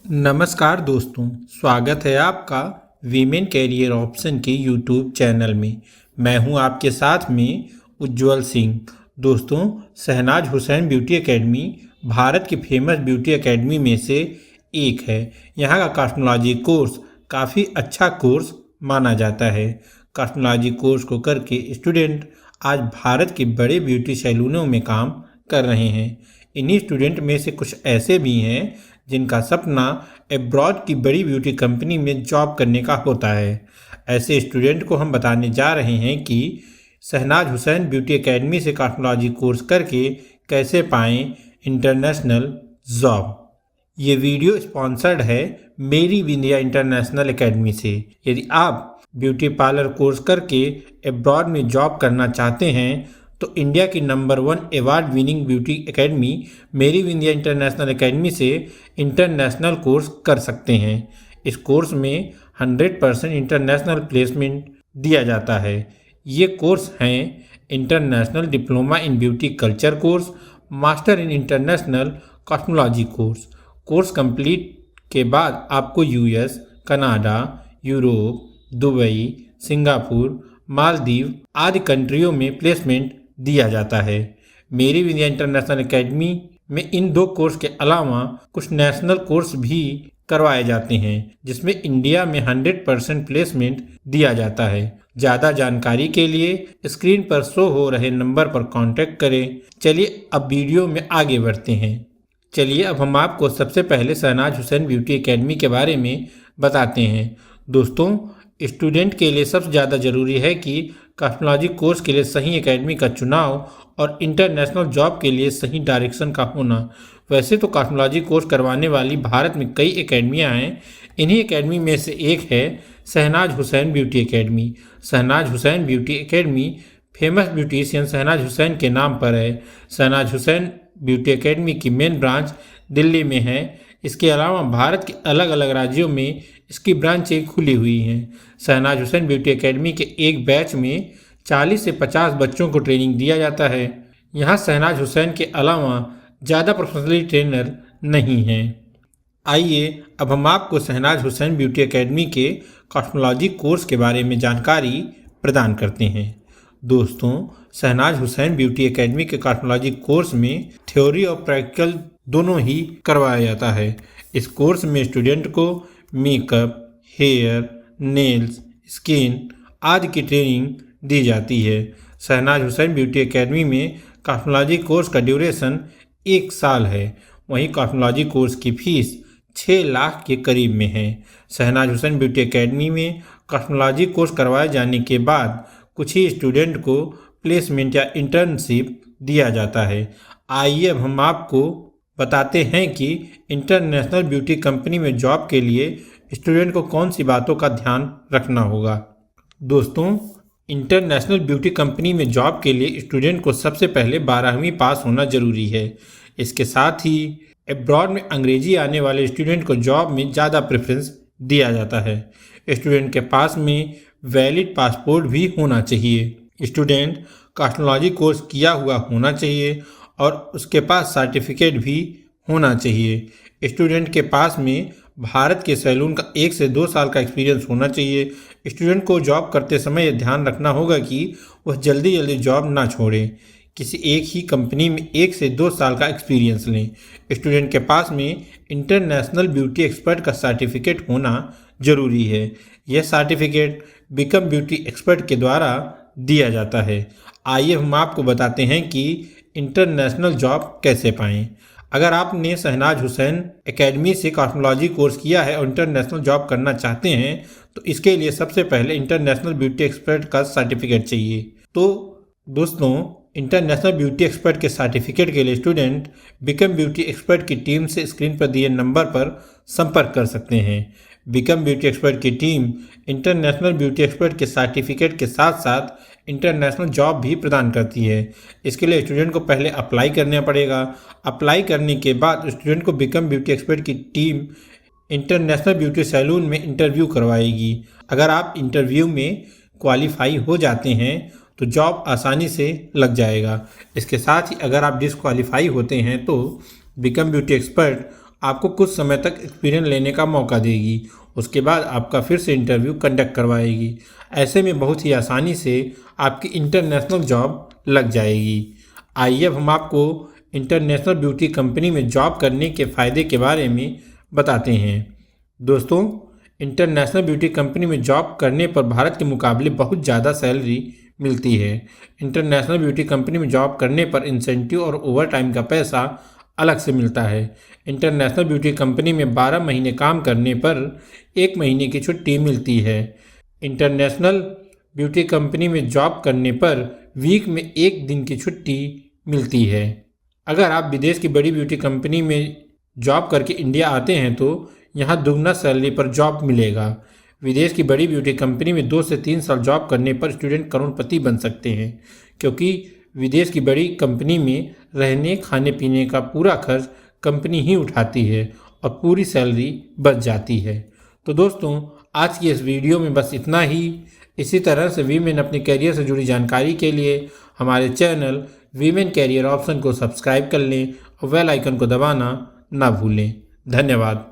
नमस्कार दोस्तों, स्वागत है आपका वीमेन कैरियर ऑप्शन के यूट्यूब चैनल में। मैं हूं आपके साथ में उज्जवल सिंह। दोस्तों, शहनाज हुसैन ब्यूटी एकेडमी भारत की फेमस ब्यूटी एकेडमी में से एक है। यहां का कॉस्मेटोलॉजी कोर्स काफ़ी अच्छा कोर्स माना जाता है। कॉस्मेटोलॉजी कोर्स को करके स्टूडेंट आज भारत के बड़े ब्यूटी सैलूनों में काम कर रहे हैं। इन्हीं स्टूडेंट में से कुछ ऐसे भी हैं जिनका सपना एब्रॉड की बड़ी ब्यूटी कंपनी में जॉब करने का होता है। ऐसे स्टूडेंट को हम बताने जा रहे हैं कि शहनाज हुसैन ब्यूटी एकेडमी से कॉस्मेटोलॉजी कोर्स करके कैसे पाएं इंटरनेशनल जॉब। ये वीडियो स्पॉन्सर्ड है मेरी विंध्या इंटरनेशनल एकेडमी से। यदि आप ब्यूटी पार्लर कोर्स करके एब्रॉड में जॉब करना चाहते हैं तो इंडिया की number 1 award winning beauty academy मेरी विंध्या इंटरनेशनल एकेडमी से इंटरनेशनल कोर्स कर सकते हैं। इस कोर्स में 100% इंटरनेशनल प्लेसमेंट दिया जाता है। ये कोर्स हैं international diploma in beauty culture course, master in international cosmetology course. Course complete के बाद आपको US, Canada, Europe, Dubai, Singapore, Maldives आदि कंट्रियों में प्लेसमेंट दिया जाता है। मेरी विंध्या इंटरनेशनल एकेडमी में इन 2 कोर्स के अलावा कुछ नेशनल कोर्स भी करवाए जाते हैं जिसमें इंडिया में 100% प्लेसमेंट दिया जाता है। ज़्यादा जानकारी के लिए स्क्रीन पर शो हो रहे नंबर पर कांटेक्ट करें। चलिए अब वीडियो में आगे बढ़ते हैं। चलिए अब हम आपको सबसे पहले शहनाज हुसैन ब्यूटी एकेडमी के बारे में बताते हैं। दोस्तों, स्टूडेंट के लिए सबसे ज़्यादा ज़रूरी है कि कॉस्मेटोलॉजी कोर्स के लिए सही एकेडमी का चुनाव और इंटरनेशनल जॉब के लिए सही डायरेक्शन का होना। वैसे तो कॉस्मेटोलॉजी कोर्स करवाने वाली भारत में कई एकेडमियां हैं। इन्हीं एकेडमी में से एक है Shahnaz Hussain beauty academy. Shahnaz Hussain beauty academy famous beautician Shahnaz Hussain के नाम पर है। शहनाज हुसैन ब्यूटी एकेडमी की मेन ब्रांच दिल्ली में है। इसके अलावा भारत के अलग अलग राज्यों में इसकी ब्रांचें खुली हुई हैं। शहनाज हुसैन ब्यूटी एकेडमी के एक बैच में 40 से 50 बच्चों को ट्रेनिंग दिया जाता है। यहाँ शहनाज हुसैन के अलावा ज़्यादा प्रोफेशनली ट्रेनर नहीं हैं। आइए अब हम आपको शहनाज हुसैन ब्यूटी एकेडमी के कॉस्मेटोलॉजी कोर्स के बारे में जानकारी प्रदान करते हैं। दोस्तों, शहनाज हुसैन ब्यूटी एकेडमी के कॉस्मेटोलॉजी कोर्स में थ्योरी और प्रैक्टिकल दोनों ही करवाया जाता है। इस कोर्स में स्टूडेंट को मेकअप, हेयर, नेल्स, स्किन आदि की ट्रेनिंग दी जाती है। शहनाज हुसैन ब्यूटी एकेडमी में कॉस्मेटोलॉजी कोर्स का ड्यूरेशन 1 साल है। वहीं कॉस्मेटोलॉजी कोर्स की फीस 6 लाख के करीब में है। शहनाज हुसैन ब्यूटी एकेडमी में कॉस्मेटोलॉजी कोर्स करवाए जाने के बाद कुछ ही स्टूडेंट को प्लेसमेंट या इंटर्नशिप दिया जाता है। आइए अब हम आपको बताते हैं कि इंटरनेशनल ब्यूटी कंपनी में जॉब के लिए स्टूडेंट को कौन सी बातों का ध्यान रखना होगा। दोस्तों, इंटरनेशनल ब्यूटी कंपनी में जॉब के लिए स्टूडेंट को सबसे पहले 12वीं पास होना जरूरी है। इसके साथ ही एब्रॉड में अंग्रेजी आने वाले स्टूडेंट को जॉब में ज़्यादा प्रेफरेंस दिया जाता है। स्टूडेंट के पास में वैलिड पासपोर्ट भी होना चाहिए। स्टूडेंट कॉस्मेटोलॉजी कोर्स किया हुआ होना चाहिए और उसके पास सर्टिफिकेट भी होना चाहिए। स्टूडेंट के पास में भारत के सैलून का 1 से 2 साल का एक्सपीरियंस होना चाहिए। स्टूडेंट को जॉब करते समय यह ध्यान रखना होगा कि वह जल्दी जल्दी जॉब ना छोड़े। किसी एक ही कंपनी में 1 से 2 साल का एक्सपीरियंस लें। स्टूडेंट के पास में इंटरनेशनल ब्यूटी एक्सपर्ट का सर्टिफिकेट होना जरूरी है। यह सर्टिफिकेट बिकम ब्यूटी एक्सपर्ट के द्वारा दिया जाता है। आइए हम आपको बताते हैं कि इंटरनेशनल जॉब कैसे पाएं। अगर आपने शहनाज हुसैन एकेडमी से कॉस्मेटोलॉजी कोर्स किया है और इंटरनेशनल जॉब करना चाहते हैं तो इसके लिए सबसे पहले इंटरनेशनल ब्यूटी एक्सपर्ट का सर्टिफिकेट चाहिए। तो दोस्तों, इंटरनेशनल ब्यूटी एक्सपर्ट के सर्टिफिकेट के लिए स्टूडेंट बिकम ब्यूटी एक्सपर्ट की टीम से स्क्रीन पर दिए नंबर पर संपर्क कर सकते हैं। बिकम ब्यूटी एक्सपर्ट की टीम इंटरनेशनल ब्यूटी एक्सपर्ट के सर्टिफिकेट के साथ साथ इंटरनेशनल जॉब भी प्रदान करती है। इसके लिए स्टूडेंट को पहले अप्लाई करना पड़ेगा। अप्लाई करने के बाद स्टूडेंट को बिकम ब्यूटी एक्सपर्ट की टीम इंटरनेशनल ब्यूटी सैलून में इंटरव्यू करवाएगी। अगर आप इंटरव्यू में क्वालिफाई हो जाते हैं तो जॉब आसानी से लग जाएगा। इसके साथ ही अगर आप डिसक्वालीफाई होते हैं तो बिकम ब्यूटी एक्सपर्ट आपको कुछ समय तक एक्सपीरियंस लेने का मौका देगी। उसके बाद आपका फिर से इंटरव्यू कंडक्ट करवाएगी। ऐसे में बहुत ही आसानी से आपकी इंटरनेशनल जॉब लग जाएगी। आइए अब हम आपको इंटरनेशनल ब्यूटी कंपनी में जॉब करने के फ़ायदे के बारे में बताते हैं। दोस्तों, इंटरनेशनल ब्यूटी कंपनी में जॉब करने पर भारत के मुकाबले बहुत ज़्यादा सैलरी मिलती है। इंटरनेशनल ब्यूटी कंपनी में जॉब करने पर इंसेंटिव और ओवर टाइम का पैसा अलग से मिलता है। इंटरनेशनल ब्यूटी कंपनी में 12 महीने काम करने पर 1 महीने की छुट्टी मिलती है। इंटरनेशनल ब्यूटी कंपनी में जॉब करने पर वीक में 1 दिन की छुट्टी मिलती है। अगर आप विदेश की बड़ी ब्यूटी कंपनी में जॉब करके इंडिया आते हैं तो यहाँ दुगना सैलरी पर जॉब मिलेगा। विदेश की बड़ी ब्यूटी कंपनी में 2 से 3 साल जॉब करने पर स्टूडेंट करोड़पति बन सकते हैं, क्योंकि विदेश की बड़ी कंपनी में रहने खाने पीने का पूरा खर्च कंपनी ही उठाती है और पूरी सैलरी बच जाती है। तो दोस्तों, आज की इस वीडियो में बस इतना ही। इसी तरह से वीमेन अपने करियर से जुड़ी जानकारी के लिए हमारे चैनल वीमेन कैरियर ऑप्शन को सब्सक्राइब कर लें और बेल आइकन को दबाना ना भूलें। धन्यवाद।